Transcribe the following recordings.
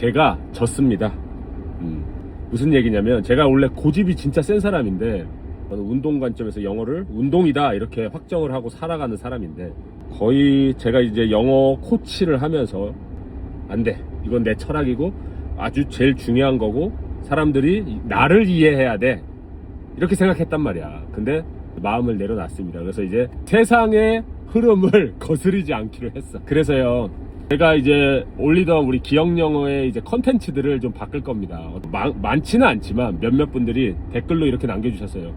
제가 졌습니다. 무슨 얘기냐면 제가 원래 고집이 진짜 센 사람인데 저는 운동 관점에서 영어를 운동이다 이렇게 확정을 하고 살아가는 사람인데 거의 제가 이제 영어 코치를 하면서 안 돼, 이건 내 철학이고 아주 제일 중요한 거고 사람들이 나를 이해해야 돼 이렇게 생각했단 말이야. 근데 마음을 내려놨습니다. 그래서 이제 세상의 흐름을 거스르지 않기로 했어. 그래서요, 제가 이제 올리던 우리 기억영어의 이제 컨텐츠들을 좀 바꿀 겁니다. 많지는 않지만 몇몇 분들이 댓글로 이렇게 남겨주셨어요.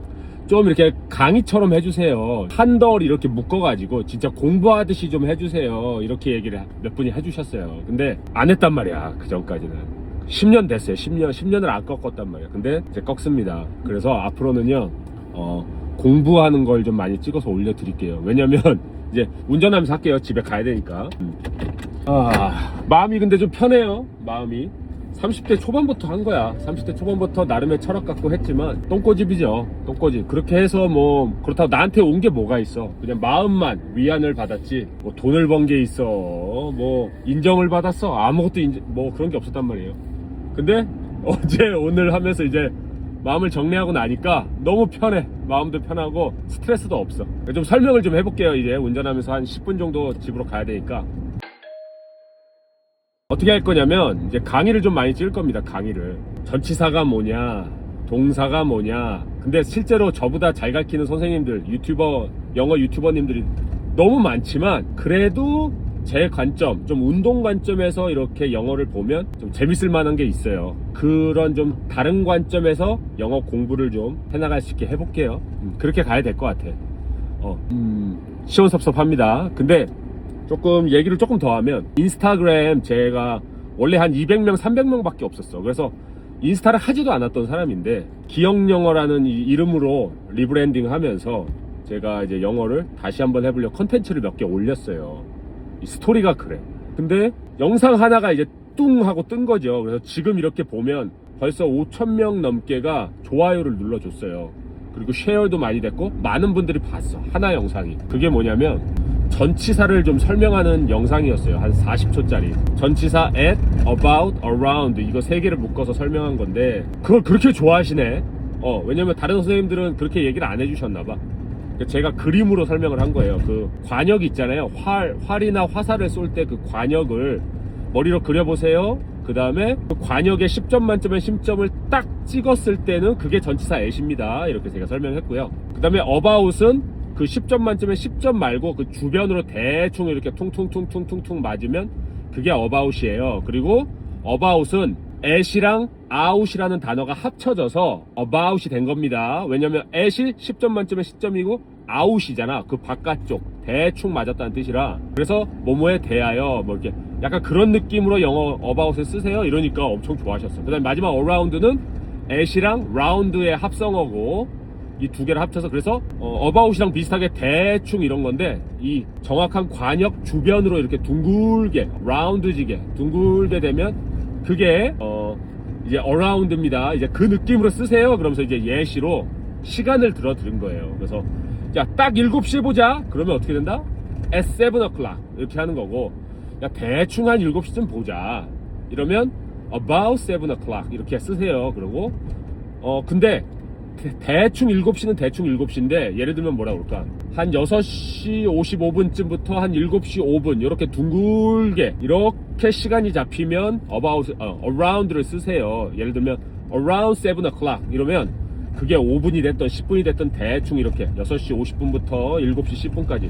좀 이렇게 강의처럼 해주세요. 한덜 이렇게 묶어가지고 진짜 공부하듯이 좀 해주세요. 이렇게 얘기를 몇 분이 해주셨어요. 근데 안 했단 말이야. 그 전까지는 10년 됐어요. 10년을 안 꺾었단 말이야. 근데 이제 꺾습니다. 그래서 앞으로는요, 공부하는 걸 좀 많이 찍어서 올려드릴게요. 왜냐면 이제 운전하면서 할게요. 집에 가야 되니까. 마음이 근데 좀 편해요. 마음이 30대 초반부터 한 거야. 30대 초반부터 나름의 철학 갖고 했지만 똥꼬집이죠. 똥꼬집. 그렇게 해서 뭐 그렇다고 나한테 온 게 뭐가 있어. 그냥 마음만 위안을 받았지 뭐 돈을 번 게 있어, 뭐 인정을 받았어, 아무것도 뭐 그런 게 없었단 말이에요. 근데 어제 오늘 하면서 이제 마음을 정리하고 나니까 너무 편해. 마음도 편하고 스트레스도 없어. 좀 설명을 좀 해볼게요. 이제 운전하면서 한 10분 정도 집으로 가야 되니까 어떻게 할 거냐면 이제 강의를 좀 많이 찍을 겁니다. 강의를 전치사가 뭐냐, 동사가 뭐냐. 근데 실제로 저보다 잘 가르치는 선생님들, 영어 유튜버님들이 너무 많지만 그래도 제 관점, 좀 운동 관점에서 이렇게 영어를 보면 좀 재밌을 만한 게 있어요. 그런 좀 다른 관점에서 영어 공부를 좀 해나갈 수 있게 해볼게요. 그렇게 가야 될 것 같아. 시원섭섭합니다. 근데 조금 얘기를 조금 더 하면 인스타그램 제가 원래 한 200명, 300명 밖에 없었어. 그래서 인스타를 하지도 않았던 사람인데 기억영어라는 이 이름으로 리브랜딩 하면서 제가 이제 영어를 다시 한번 해보려고 컨텐츠를 몇 개 올렸어요. 이 스토리가 그래. 근데 영상 하나가 이제 뚱 하고 뜬 거죠. 그래서 지금 이렇게 보면 벌써 5,000명 넘게가 좋아요를 눌러줬어요. 그리고 쉐어도 많이 됐고 많은 분들이 봤어. 하나 영상이. 그게 뭐냐면 전치사를 좀 설명하는 영상이었어요. 한 40초짜리. 전치사 at, about, around 이거 3개를 묶어서 설명한 건데 그걸 그렇게 좋아하시네. 왜냐면 다른 선생님들은 그렇게 얘기를 안 해주셨나봐. 제가 그림으로 설명을 한 거예요. 그 관역 있잖아요. 활이나 화살을 쏠 때 그 관역을 머리로 그려보세요. 그 다음에 그 관역에 10점 만점에 10점을 딱 찍었을 때는 그게 전치사 at입니다. 이렇게 제가 설명했고요. 그 다음에 about은 그 10점 만점에 10점 말고 그 주변으로 대충 이렇게 퉁퉁퉁퉁퉁퉁 맞으면 그게 about이에요. 그리고 about은 at이랑 out이라는 단어가 합쳐져서 about이 된 겁니다. 왜냐면 at이 10점 만점에 10점이고 out이잖아. 그 바깥쪽 대충 맞았다는 뜻이라. 그래서 뭐뭐에 대하여 뭐 이렇게 약간 그런 느낌으로 영어 about을 쓰세요. 이러니까 엄청 좋아하셨어. 그 다음에 마지막 around는 at이랑 round의 합성어고 이 두 개를 합쳐서 그래서 about이랑 비슷하게 대충 이런 건데 이 정확한 관역 주변으로 이렇게 둥글게 라운드지게 둥글게 되면 그게 이제 around입니다. 이제 그 느낌으로 쓰세요. 그러면서 이제 예시로 시간을 들어 드린 거예요. 그래서 야, 딱 7시에 보자. 그러면 어떻게 된다? at 7 o'clock 이렇게 하는 거고, 야, 대충 한 7시쯤 보자. 이러면 about 7 o'clock 이렇게 쓰세요. 그러고 근데 대충 7시는 대충 7시인데 예를 들면 뭐라 그럴까, 한 6시 55분쯤부터 한 7시 5분 이렇게 둥글게 이렇게 시간이 잡히면 around를 쓰세요. 예를 들면 around 7 o'clock 이러면 그게 5분이 됐던 10분이 됐던 대충 이렇게 6시 50분부터 7시 10분까지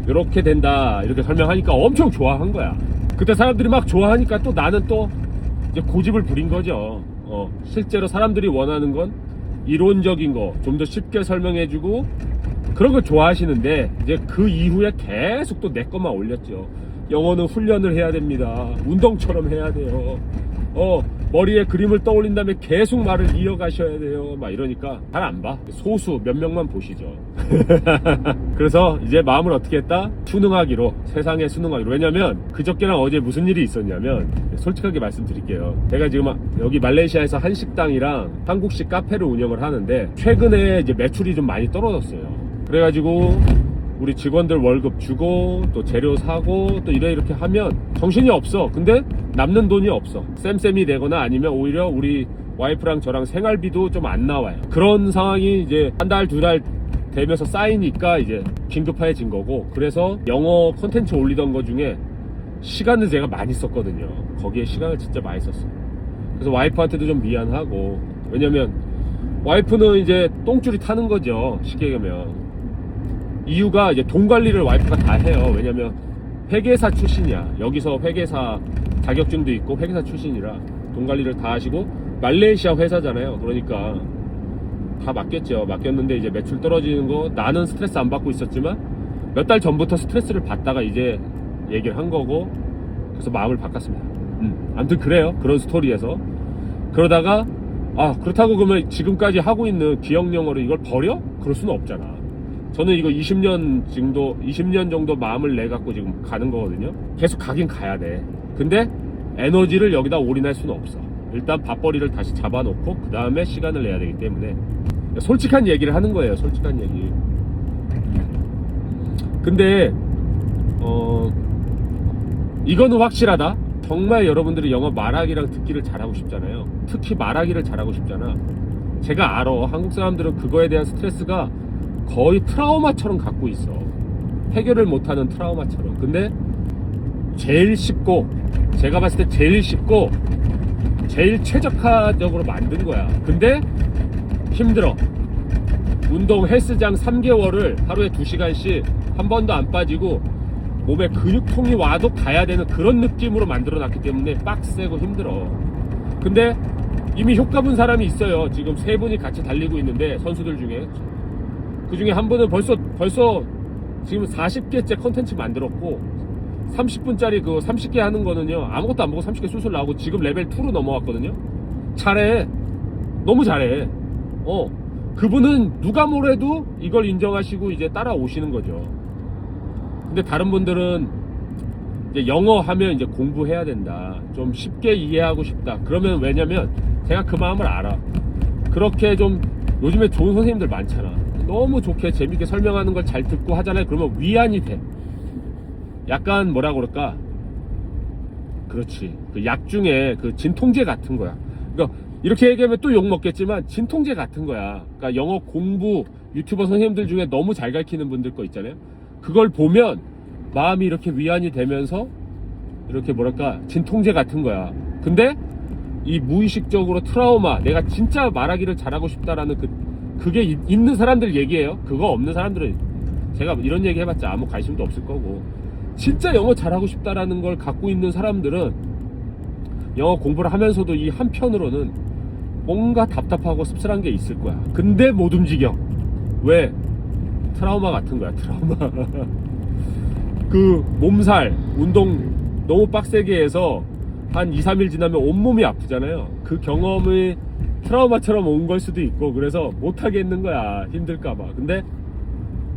이렇게 된다 이렇게 설명하니까 엄청 좋아한 거야. 그때 사람들이 막 좋아하니까 또 나는 또 이제 고집을 부린 거죠. 실제로 사람들이 원하는 건 이론적인 거 좀 더 쉽게 설명해주고 그런 걸 좋아하시는데 이제 그 이후에 계속 또 내 것만 올렸죠. 영어는 훈련을 해야 됩니다. 운동처럼 해야 돼요. 머리에 그림을 떠올린 다음에 계속 말을 이어가셔야 돼요. 막 이러니까 잘 안 봐. 소수 몇 명만 보시죠. 그래서 이제 마음을 어떻게 했다? 수능하기로, 세상에 수능하기로. 왜냐면 그저께랑 어제 무슨 일이 있었냐면 솔직하게 말씀드릴게요. 제가 지금 여기 말레이시아에서 한식당이랑 한국식 카페를 운영을 하는데 최근에 이제 매출이 좀 많이 떨어졌어요. 그래가지고 우리 직원들 월급 주고 또 재료 사고 또 이렇게 하면 정신이 없어. 근데 남는 돈이 없어. 쌤쌤이 되거나 아니면 오히려 우리 와이프랑 저랑 생활비도 좀 안 나와요. 그런 상황이 이제 한 달, 두 달 되면서 쌓이니까 이제 긴급해진 거고, 그래서 영어 콘텐츠 올리던 거 중에 시간을 제가 많이 썼거든요. 거기에 시간을 진짜 많이 썼어요. 그래서 와이프한테도 좀 미안하고, 왜냐면 와이프는 이제 똥줄이 타는 거죠. 쉽게 얘기하면. 이유가 이제 돈 관리를 와이프가 다 해요. 왜냐면 회계사 출신이야. 여기서 회계사 자격증도 있고 회계사 출신이라 돈 관리를 다 하시고, 말레이시아 회사잖아요. 그러니까 다 맡겼죠. 맡겼는데 이제 매출 떨어지는 거 나는 스트레스 안 받고 있었지만 몇 달 전부터 스트레스를 받다가 이제 얘기를 한 거고, 그래서 마음을 바꿨습니다. 아무튼 그래요. 그런 스토리에서 그러다가 그렇다고 그러면 지금까지 하고 있는 기억영어를 이걸 버려? 그럴 수는 없잖아. 저는 이거 20년 정도 마음을 내 갖고 지금 가는 거거든요. 계속 가긴 가야 돼. 근데 에너지를 여기다 올인할 수는 없어. 일단 밥벌이를 다시 잡아놓고 그 다음에 시간을 내야 되기 때문에 솔직한 얘기를 하는 거예요. 솔직한 얘기. 근데 이거는 확실하다. 정말 여러분들이 영어 말하기랑 듣기를 잘하고 싶잖아요. 특히 말하기를 잘하고 싶잖아. 제가 알아. 한국 사람들은 그거에 대한 스트레스가 거의 트라우마처럼 갖고 있어. 해결을 못하는 트라우마처럼. 근데 제일 쉽고, 제가 봤을 때 제일 쉽고 제일 최적화적으로 만든 거야. 근데 힘들어. 운동 헬스장 3개월을 하루에 2시간씩 한 번도 안 빠지고 몸에 근육통이 와도 가야 되는 그런 느낌으로 만들어 놨기 때문에 빡세고 힘들어. 근데 이미 효과 본 사람이 있어요. 지금 3분이 같이 달리고 있는데, 선수들 중에 그 중에 한 분은 벌써 지금 40개째 컨텐츠 만들었고, 30분짜리 그 30개 하는 거는요, 아무것도 안 보고 30개 술술 나오고 지금 레벨 2로 넘어왔거든요. 잘해. 너무 잘해. 그분은 누가 뭐래도 이걸 인정하시고 이제 따라오시는 거죠. 근데 다른 분들은 이제 영어 하면 이제 공부해야 된다. 좀 쉽게 이해하고 싶다. 그러면 왜냐면 제가 그 마음을 알아. 그렇게 좀 요즘에 좋은 선생님들 많잖아. 너무 좋게 재밌게 설명하는 걸 잘 듣고 하잖아요. 그러면 위안이 돼. 약간 뭐라 그럴까? 그렇지. 그 약 중에 그 진통제 같은 거야. 그러니까 이렇게 얘기하면 또 욕 먹겠지만 진통제 같은 거야. 그러니까 영어 공부 유튜버 선생님들 중에 너무 잘 가르치는 분들 거 있잖아요. 그걸 보면 마음이 이렇게 위안이 되면서 이렇게 뭐랄까 진통제 같은 거야. 근데 이 무의식적으로 트라우마, 내가 진짜 말하기를 잘하고 싶다라는 그게 있는 사람들 얘기예요. 그거 없는 사람들은 제가 이런 얘기 해봤자 아무 관심도 없을 거고, 진짜 영어 잘하고 싶다라는 걸 갖고 있는 사람들은 영어 공부를 하면서도 이 한편으로는 뭔가 답답하고 씁쓸한 게 있을 거야. 근데 못 움직여. 왜? 트라우마 같은 거야. 트라우마. 그 몸살, 운동 너무 빡세게 해서 한 2, 3일 지나면 온몸이 아프잖아요. 그 경험이 트라우마처럼 온 걸 수도 있고, 그래서 못하겠는 거야. 힘들까봐. 근데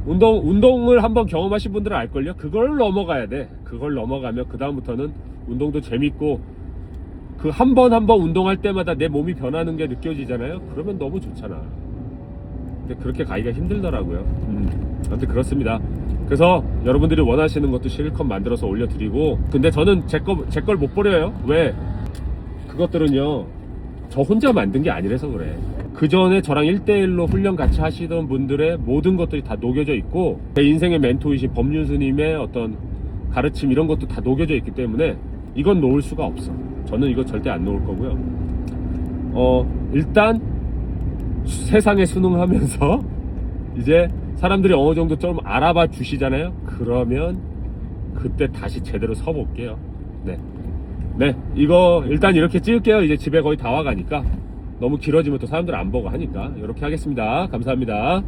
운동을 한번 경험하신 분들은 알걸요? 그걸 넘어가야 돼. 그걸 넘어가면 그 다음부터는 운동도 재밌고, 그 한 번 운동할 때마다 내 몸이 변하는 게 느껴지잖아요. 그러면 너무 좋잖아. 근데 그렇게 가기가 힘들더라고요. 아무튼 그렇습니다. 그래서 여러분들이 원하시는 것도 실컷 만들어서 올려드리고, 근데 저는 제 걸 못 버려요. 왜? 그것들은요, 저 혼자 만든 게 아니라서 그래. 그 전에 저랑 1대1로 훈련 같이 하시던 분들의 모든 것들이 다 녹여져 있고, 제 인생의 멘토이신 법륜 스님의 어떤 가르침 이런 것도 다 녹여져 있기 때문에 이건 놓을 수가 없어. 저는 이거 절대 안 놓을 거고요. 일단 세상에 순응하면서 이제 사람들이 어느 정도 좀 알아봐 주시잖아요. 그러면 그때 다시 제대로 서볼게요. 네, 이거 일단 이렇게 찍을게요. 이제 집에 거의 다 와가니까 너무 길어지면 또 사람들 안 보고 하니까 이렇게 하겠습니다. 감사합니다.